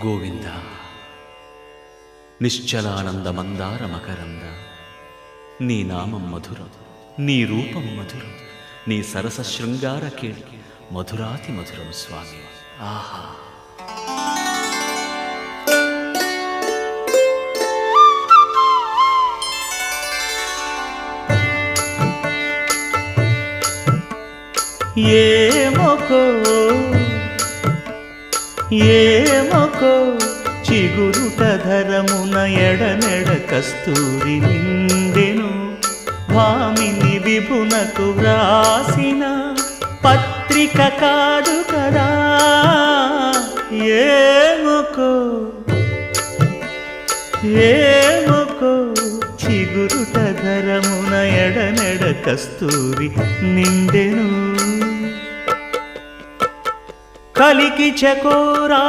గోవింద నిశ్చలానంద మందార మకరంద నీ నామం మధురం, నీ రూపం మధురం, నీ సరస శృంగార కేళి మధురాతి మధురం స్వామి. ఆహా! ఏమొకో చిగురుట ధరమున ఎడనెడ కస్తూరి నిండెను, భామిని విభునకు వ్రాసిన పత్రిక కాదు కదా. ఏమొకో చిగురుట ధరమున ఎడనెడ కస్తూరి నిండెను, కలికి చకోరా